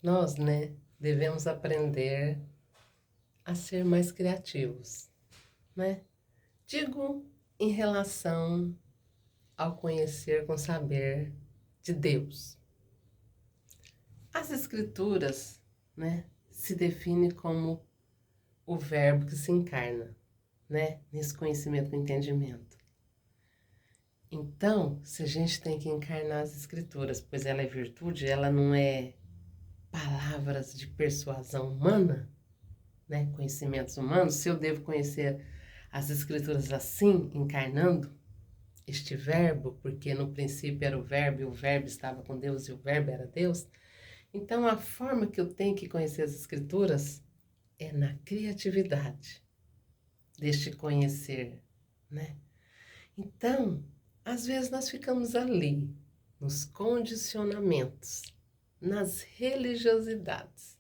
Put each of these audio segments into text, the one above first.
Nós, né, devemos aprender a ser mais criativos, né? Digo em relação ao conhecer com saber de Deus. As Escrituras, né, se define como o verbo que se encarna, né, nesse conhecimento, no entendimento. Então, se a gente tem que encarnar as Escrituras, pois ela é virtude, ela não é palavras de persuasão humana, né, conhecimentos humanos, se eu devo conhecer as Escrituras assim, encarnando este verbo, porque no princípio era o verbo, e o verbo estava com Deus, e o verbo era Deus, então a forma que eu tenho que conhecer as Escrituras é na criatividade deste conhecer, né? Então, às vezes nós ficamos ali, nos condicionamentos, nas religiosidades,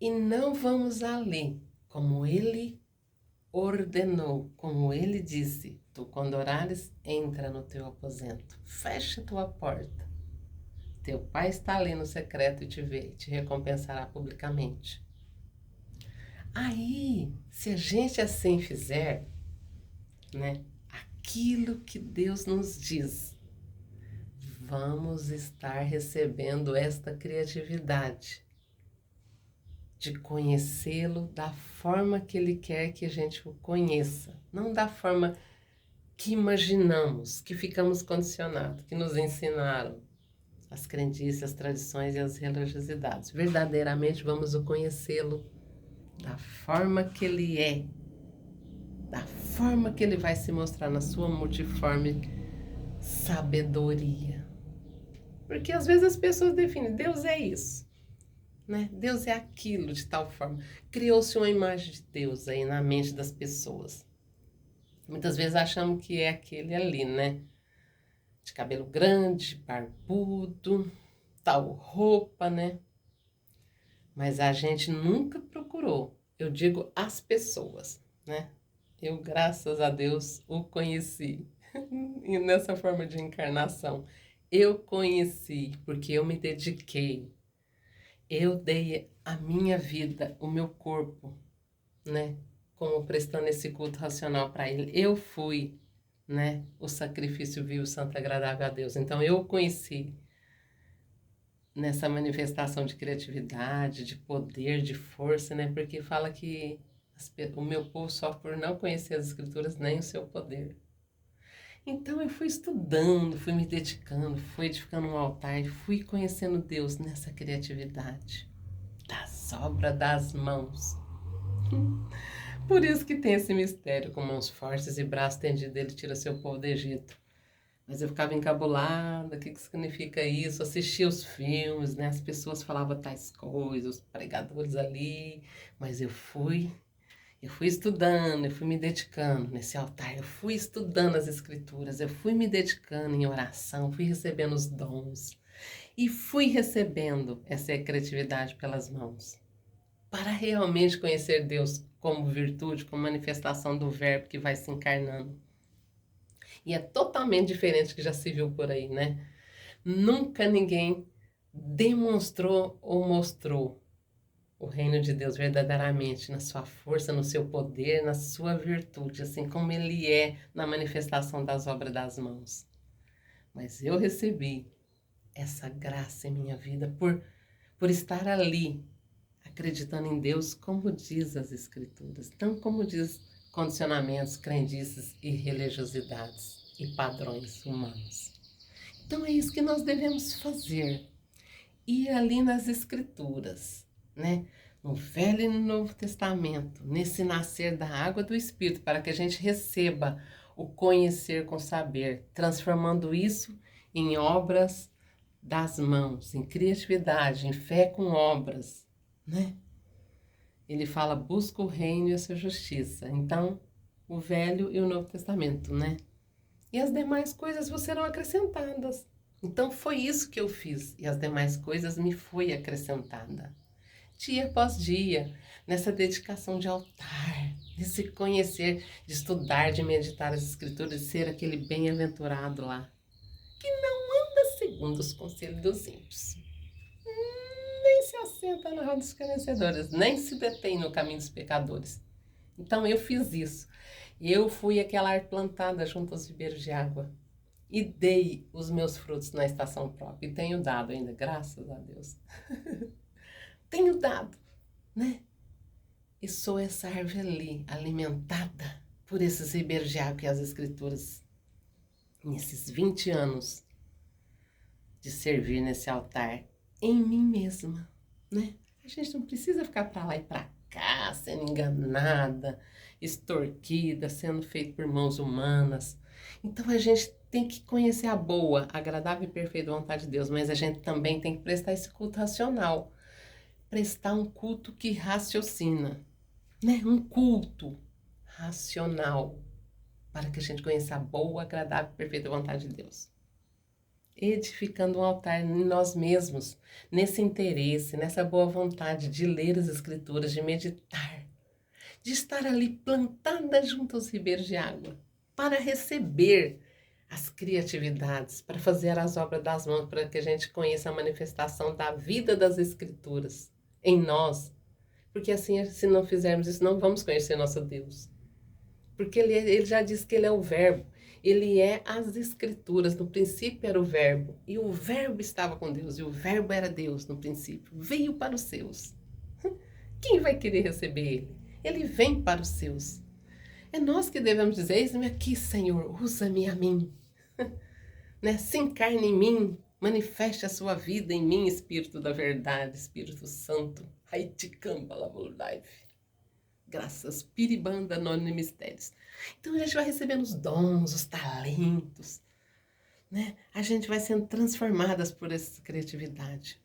e não vamos ali, como ele ordenou, como ele disse: tu, quando orares, entra no teu aposento, fecha tua porta. Teu pai está ali no secreto e te vê, e te recompensará publicamente. Aí, se a gente assim fizer, né, aquilo que Deus nos diz, vamos estar recebendo esta criatividade de conhecê-lo da forma que ele quer que a gente o conheça, não da forma que imaginamos, que ficamos condicionados, que nos ensinaram as crendices, as tradições e as religiosidades. Verdadeiramente vamos o conhecê-lo da forma que ele é, da forma que ele vai se mostrar na sua multiforme sabedoria. Porque às vezes as pessoas definem, Deus é isso, né? Deus é aquilo de tal forma. Criou-se uma imagem de Deus aí na mente das pessoas. Muitas vezes achamos que é aquele ali, né? De cabelo grande, barbudo, tal roupa, né? Mas a gente nunca procurou. Eu digo as pessoas, né? Eu, graças a Deus, o conheci. E nessa forma de encarnação, eu conheci porque eu me dediquei. Eu dei a minha vida, o meu corpo, né? Como prestando esse culto racional para ele. Eu fui, né? O sacrifício vivo, santo e agradável a Deus. Então eu conheci nessa manifestação de criatividade, de poder, de força, né? Porque fala que o meu povo sofre por não conhecer as escrituras nem o seu poder. Então eu fui estudando, fui me dedicando, fui edificando um altar e fui conhecendo Deus nessa criatividade das obras das mãos. Por isso que tem esse mistério, com mãos fortes e braços tendidos, ele tira seu povo do Egito. Mas eu ficava encabulada, o que significa isso? Assistia os filmes, né? As pessoas falavam tais coisas, os pregadores ali, mas eu fui estudando, eu fui me dedicando nesse altar, eu fui estudando as escrituras, eu fui me dedicando em oração, fui recebendo os dons e fui recebendo essa criatividade pelas mãos, para realmente conhecer Deus como virtude, como manifestação do verbo que vai se encarnando. E é totalmente diferente do que já se viu por aí, né? Nunca ninguém demonstrou ou mostrou o reino de Deus verdadeiramente na sua força, no seu poder, na sua virtude, assim como ele é na manifestação das obras das mãos. Mas eu recebi essa graça em minha vida por estar ali, acreditando em Deus, como diz as Escrituras, não como diz condicionamentos, crendices e religiosidades e padrões humanos. Então é isso que nós devemos fazer. Ir ali nas Escrituras, né? No Velho e no Novo Testamento, nesse nascer da água do Espírito, para que a gente receba o conhecer com saber, transformando isso em obras das mãos, em criatividade, em fé com obras, né? Ele fala, busca o reino e a sua justiça. Então, o Velho e o Novo Testamento, né? E as demais coisas vos serão acrescentadas. Então foi isso que eu fiz e as demais coisas me foi acrescentada. Dia após dia, nessa dedicação de altar, nesse conhecer, de estudar, de meditar as escrituras, de ser aquele bem-aventurado lá, que não anda segundo os conselhos dos ímpios, se assenta na roda dos escarnecedores, nem se detém no caminho dos pecadores. Então eu fiz isso. Eu fui aquela árvore plantada junto aos ribeiros de água e dei os meus frutos na estação própria. E tenho dado ainda, graças a Deus. Tenho dado, né? E sou essa árvore ali, alimentada por esses ribeiros de água que as Escrituras, nesses 20 anos de servir nesse altar, em mim mesma, né? A gente não precisa ficar para lá e para cá, sendo enganada, extorquida, sendo feito por mãos humanas. Então a gente tem que conhecer a boa, agradável e perfeita vontade de Deus, mas a gente também tem que prestar esse culto racional, prestar um culto que raciocina, né? Um culto racional, para que a gente conheça a boa, agradável e perfeita vontade de Deus. Edificando um altar em nós mesmos, nesse interesse, nessa boa vontade de ler as Escrituras, de meditar, de estar ali plantada junto aos ribeiros de água, para receber as criatividades, para fazer as obras das mãos, para que a gente conheça a manifestação da vida das Escrituras em nós. Porque assim, se não fizermos isso, não vamos conhecer nosso Deus. Porque ele já disse que ele é o Verbo. Ele é as Escrituras. No princípio era o Verbo. E o Verbo estava com Deus. E o Verbo era Deus no princípio. Veio para os seus. Quem vai querer receber ele? Ele vem para os seus. É nós que devemos dizer: eis-me aqui, Senhor, usa-me a mim. Né? Se encarne em mim. Manifeste a sua vida em mim, Espírito da verdade, Espírito Santo. Haiticamba Life. Graças, piribanda, nome mistérios. Então a gente vai recebendo os dons, os talentos, né? A gente vai sendo transformadas por essa criatividade.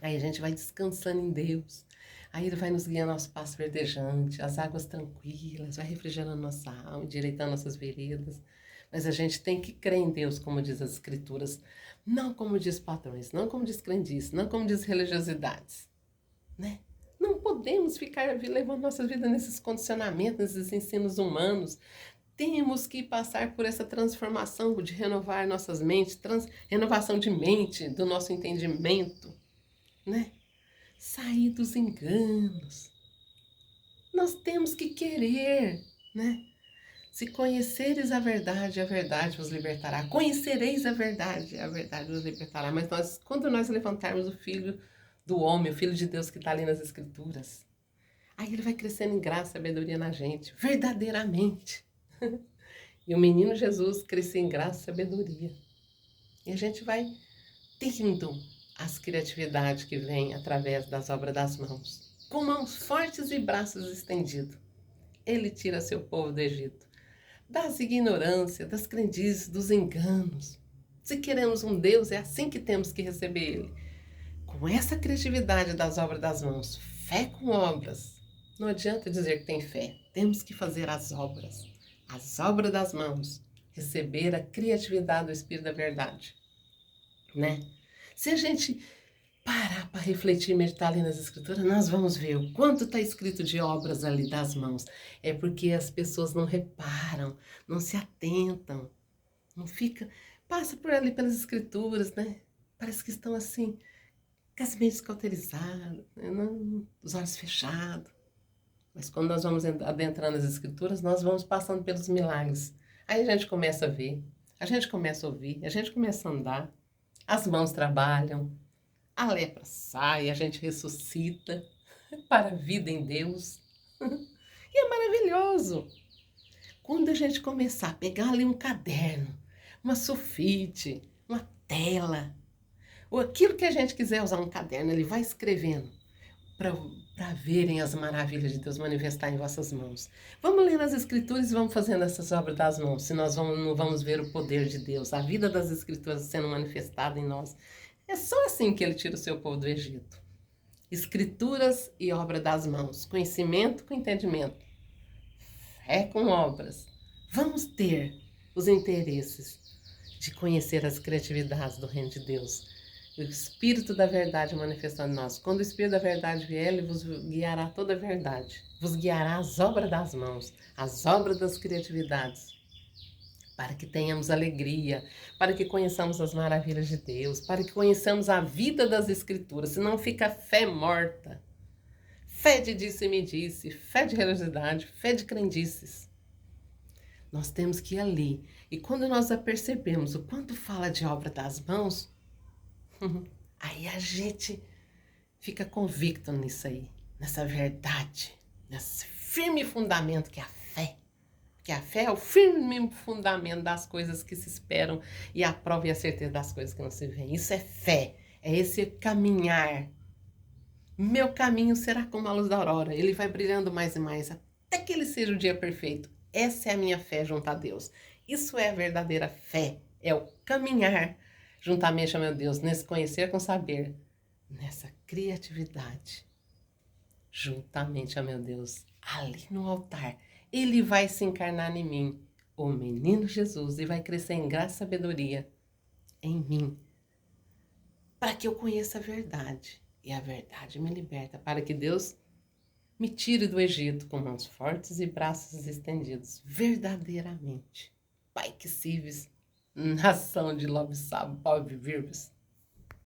Aí a gente vai descansando em Deus. Aí Ele vai nos guiando aos passos verdejantes, às águas tranquilas, vai refrigerando nossa alma, endireitando nossas veredas. Mas a gente tem que crer em Deus, como diz as Escrituras, não como diz padrões, não como diz crendices, não como diz religiosidades, né? Não podemos ficar levando nossa vida nesses condicionamentos, nesses ensinos humanos. Temos que passar por essa transformação de renovar nossas mentes, renovação de mente, do nosso entendimento, né? Sair dos enganos. Nós temos que querer, né? Se conheceres a verdade vos libertará. Conhecereis a verdade vos libertará. Mas quando nós levantarmos o Filho do homem, o Filho de Deus que está ali nas Escrituras, aí ele vai crescendo em graça e sabedoria na gente, verdadeiramente. E o menino Jesus cresce em graça e sabedoria. E a gente vai tendo as criatividades que vêm através das obras das mãos. Com mãos fortes e braços estendidos, ele tira seu povo do Egito. Das ignorâncias, das crendices, dos enganos. Se queremos um Deus, é assim que temos que receber Ele. Com essa criatividade das obras das mãos, fé com obras. Não adianta dizer que tem fé, temos que fazer as obras das mãos, receber a criatividade do Espírito da verdade, né? Se a gente parar para refletir e meditar ali nas Escrituras, nós vamos ver o quanto está escrito de obras ali das mãos. É porque as pessoas não reparam, não se atentam, não fica, passa por ali pelas Escrituras, né? Parece que estão assim, com as mentes cauterizadas, né? Os olhos fechados. Mas quando nós vamos adentrando as Escrituras, nós vamos passando pelos milagres. Aí a gente começa a ver, a gente começa a ouvir, a gente começa a andar, as mãos trabalham, a lepra sai, a gente ressuscita para a vida em Deus. E é maravilhoso. Quando a gente começar a pegar ali um caderno, uma sulfite, uma tela, ou aquilo que a gente quiser usar um caderno, ele vai escrevendo para verem as maravilhas de Deus manifestar em vossas mãos. Vamos ler as Escrituras e vamos fazendo essas obras das mãos, se nós não vamos ver o poder de Deus, a vida das Escrituras sendo manifestada em nós. É só assim que ele tira o seu povo do Egito. Escrituras e obra das mãos. Conhecimento com entendimento. Fé com obras. Vamos ter os interesses de conhecer as criatividades do reino de Deus. O Espírito da verdade manifestando em nós. Quando o Espírito da verdade vier, ele vos guiará toda a verdade. Vos guiará as obras das mãos. As obras das criatividades. para que tenhamos alegria, para que conheçamos as maravilhas de Deus, para que conheçamos a vida das Escrituras, senão fica fé morta. Fé de disse-me-disse, fé de religiosidade, fé de crendices. Nós temos que ir ali. E quando nós apercebemos o quanto fala de obra das mãos, aí a gente fica convicto nisso aí, nessa verdade, nesse firme fundamento que é a fé. Que a fé é o firme fundamento das coisas que se esperam e a prova e a certeza das coisas que não se veem. Isso é fé, é esse caminhar. Meu caminho será como a luz da aurora, ele vai brilhando mais e mais, até que ele seja o dia perfeito. Essa é a minha fé junto a Deus. Isso é a verdadeira fé, é o caminhar juntamente a meu Deus, nesse conhecer com saber, nessa criatividade, juntamente a meu Deus, ali no altar. Ele vai se encarnar em mim, o menino Jesus, e vai crescer em graça e sabedoria em mim, para que eu conheça a verdade. E a verdade me liberta, para que Deus me tire do Egito com mãos fortes e braços estendidos, verdadeiramente. Pai que sirves, nação de lobo-sabo, pobre virves.